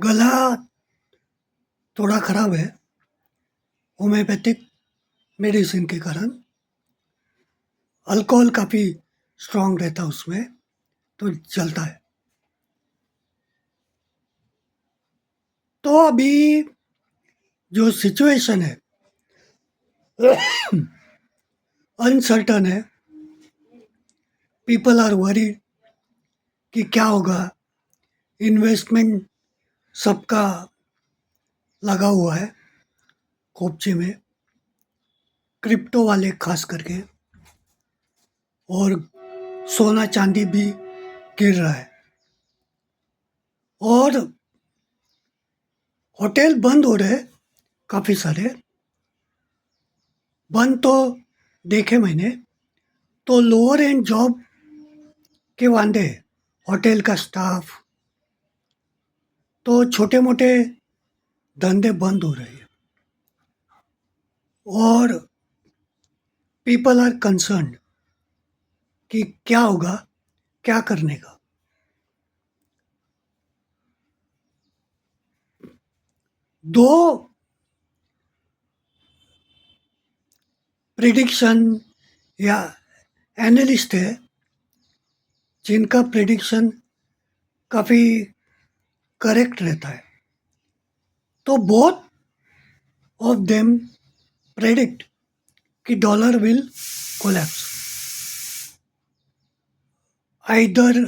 गला थोड़ा खराब है होम्योपैथिक मेडिसिन के कारण। अल्कोहल काफ़ी स्ट्रांग रहता है उसमें, तो चलता है। तो अभी जो सिचुएशन है अनसर्टन है, पीपल आर वरीड कि क्या होगा। इन्वेस्टमेंट सबका लगा हुआ है खोपचे में, क्रिप्टो वाले खास करके, और सोना चांदी भी गिर रहा है। और होटल बंद हो रहे काफ़ी सारे, बंद तो देखे मैंने। तो लोअर एंड जॉब के वांदे, होटल का स्टाफ, तो छोटे मोटे धंधे बंद हो रहे हैं। और पीपल आर कंसर्न्ड कि क्या होगा, क्या करने का। दो प्रिडिक्शन या एनालिस्ट है जिनका प्रिडिक्शन काफ़ी करेक्ट रहता है। तो बोथ ऑफ देम प्रेडिक्ट कि dollar will collapse. Either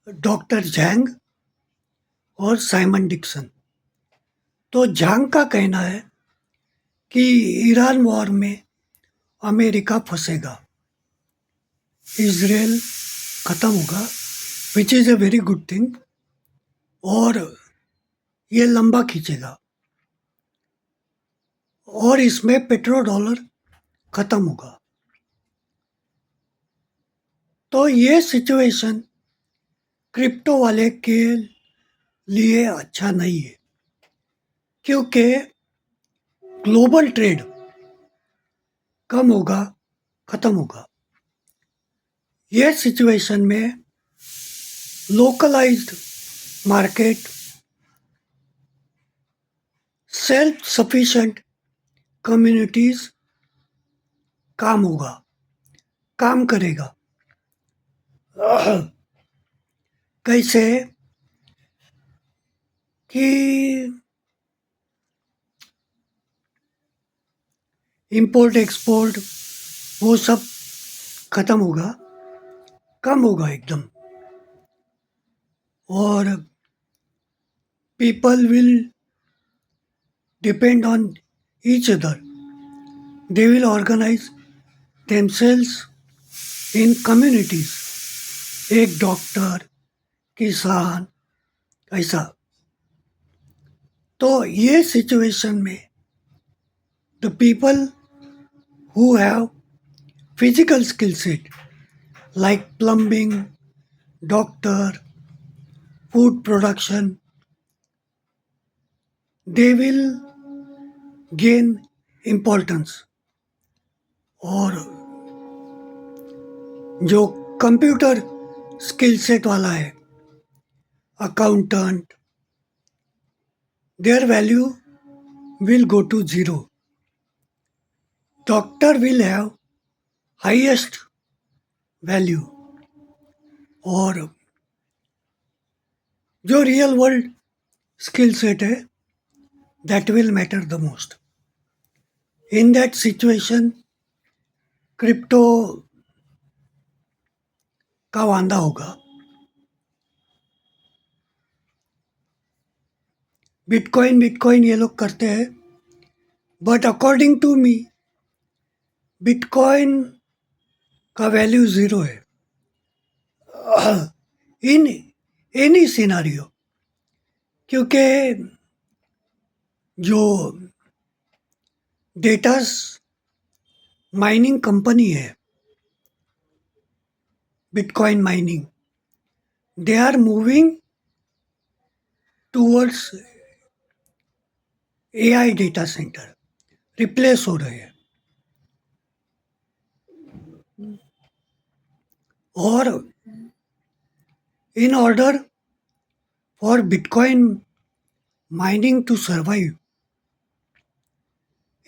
doctor Zhang और साइमन डिक्सन। तो झांग का कहना है कि ईरान वॉर में अमेरिका फंसेगा, इजराइल ख़त्म होगा, which is a very good thing, और ये लंबा खींचेगा और इसमें पेट्रो डॉलर ख़त्म होगा। तो ये सिचुएशन क्रिप्टो वाले के लिए अच्छा नहीं है, क्योंकि ग्लोबल ट्रेड कम होगा, ख़त्म होगा। ये सिचुएशन में localised market, self sufficient communities काम होगा, काम करेगा। कैसे कि इंपोर्ट एक्सपोर्ट वो सब ख़त्म होगा, कम होगा एकदम। और people will depend on each other, they will organise themselves in communities, एक डॉक्टर, किसान, ऐसा। तो ये सिचुएशन में the people who have physical skill set like plumbing, doctor, food production, they will gain importance। और जो कंप्यूटर स्किल सेट वाला है, accountant, their value will go to zero। Doctor will have highest value। और जो real world skill set है, that will matter the most। In that situation crypto का वांदा होगा। बिटकॉइन ये लोग करते हैं, but according to me bitcoin का वैल्यू ज़ीरो है इन एनी सिनारियो। क्योंकि जो डेटा माइनिंग कंपनी है, bitcoin mining, they are moving towards AI data centre, replace हो रहे हैं। और in order For Bitcoin mining to survive,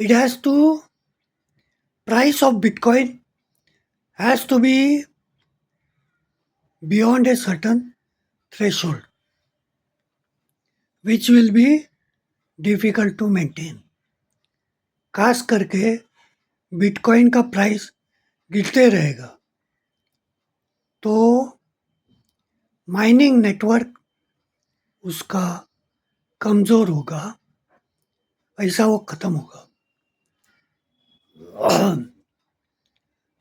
it has to price of Bitcoin has to be beyond a certain threshold, which will be difficult to maintain. खास करके bitcoin का price गिरते रहेगा तो माइनिंग नेटवर्क उसका कमज़ोर होगा, ऐसा वो ख़त्म होगा।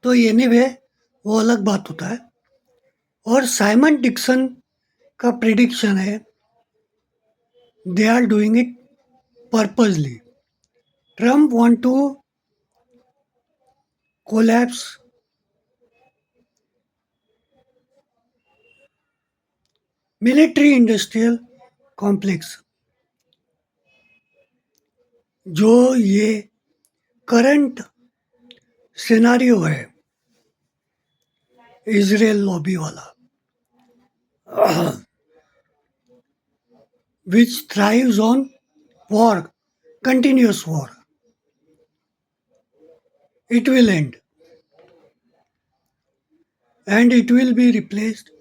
तो एनीवे वो अलग बात होता है। और साइमन डिक्सन का प्रिडिक्शन है, they are doing it purposely. Trump want to collapse military industrial complex, जो ये करंट सिनारियो है इजराइल लॉबी वाला, which thrives on war, continuous war. It will end and it will be replaced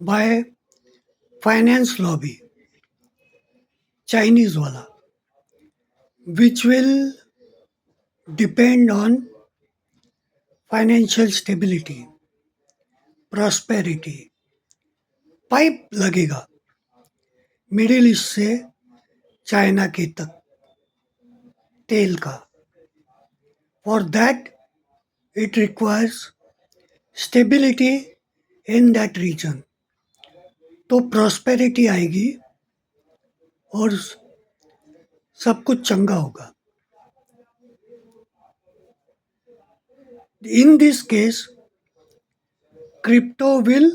by finance lobby, Chinese wala, which will depend on financial stability, prosperity. Pipe लगेगा Middle East से China के तक तेल का। For that it requires stability in that region, तो prosperity आएगी और सब कुछ चंगा होगा। In this case crypto will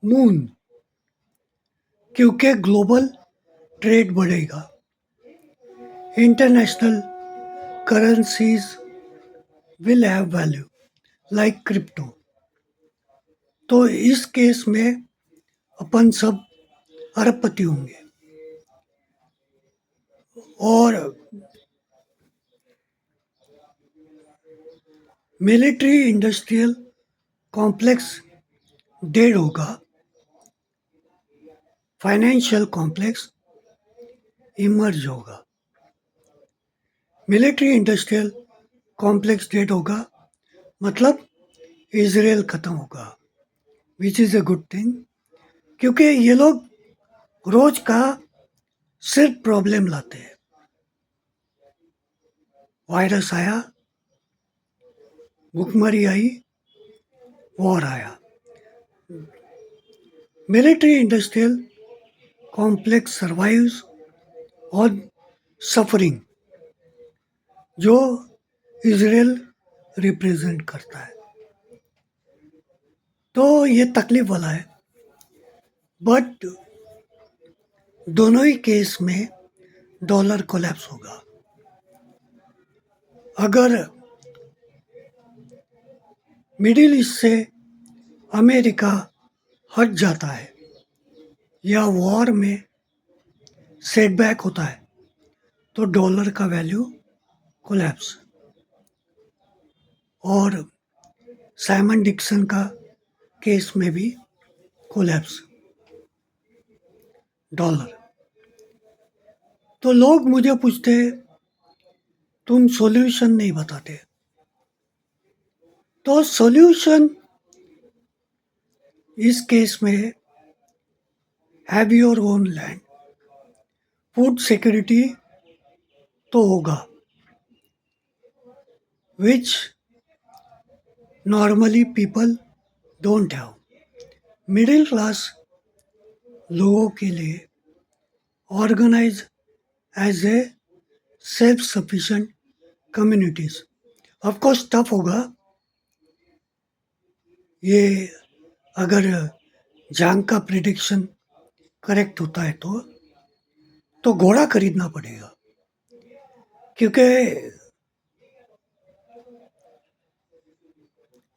moon, क्योंकि ग्लोबल ट्रेड बढ़ेगा, international currencies will have value like crypto. तो इस केस में अपन सब अरबपति होंगे। और मिलिट्री इंडस्ट्रियल कॉम्प्लेक्स डेड होगा, फाइनेंशियल कॉम्प्लेक्स इमर्ज होगा। मिलिट्री इंडस्ट्रियल कॉम्प्लेक्स डेड होगा मतलब इजराइल ख़त्म होगा, which is a good thing, क्योंकि ये लोग रोज का सिर्फ प्रॉब्लम लाते हैं। वायरस आया, भुखमरी आई, वॉर आया। Military industrial complex survives on suffering, जो इजराइल रिप्रेजेंट करता है। तो ये तकलीफ वाला है, बट दोनों ही केस में डॉलर कोलैप्स होगा। अगर मिडिल ईस्ट से अमेरिका हट जाता है या वॉर में सेटबैक होता है तो डॉलर का वैल्यू कोलैप्स। और साइमन डिक्सन का केस में भी कोलैप्स डॉलर। तो लोग मुझे पूछते तुम सॉल्यूशन नहीं बताते, तो सॉल्यूशन इस केस में have your own land, food security तो होगा, which normally people don't have. Middle class लोगों के लिए organise as a self sufficient communities. Of course tough होगा ये, अगर जांग का प्रिडिक्शन करेक्ट होता है तो घोड़ा खरीदना पड़ेगा, क्योंकि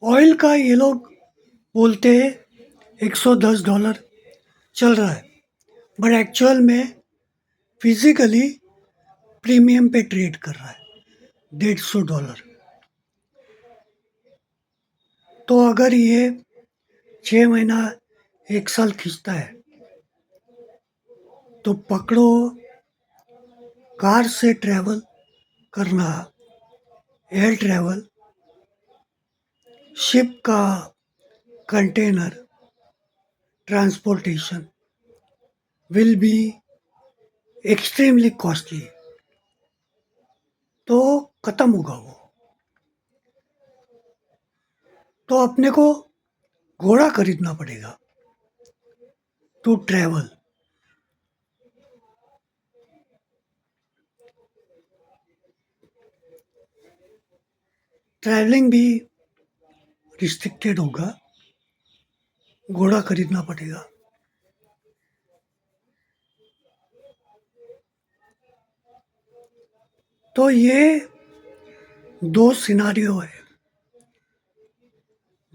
ऑयल का ये लोग बोलते हैं $110 चल रहा है, बट एक्चुअल में फिजिकली प्रीमियम पे ट्रेड कर रहा है $150। तो अगर ये 6 महीना 1 साल खींचता है तो पकड़ो, कार से ट्रैवल करना, एयर ट्रैवल, शिप का container transportation will be extremely costly. तो ख़त्म होगा वो। तो अपने को घोड़ा खरीदना पड़ेगा टू ट्रैवल। ट्रैवलिंग भी रिस्ट्रिक्टेड होगा, घोड़ा खरीदना पड़ेगा। तो ये दो सिनारियो है।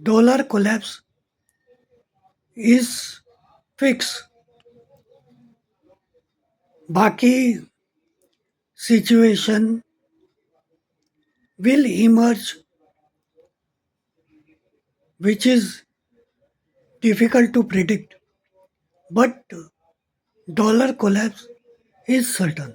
डॉलर कोलैप्स इज फिक्स, बाकी situation will emerge which is difficult to predict, but dollar collapse is certain.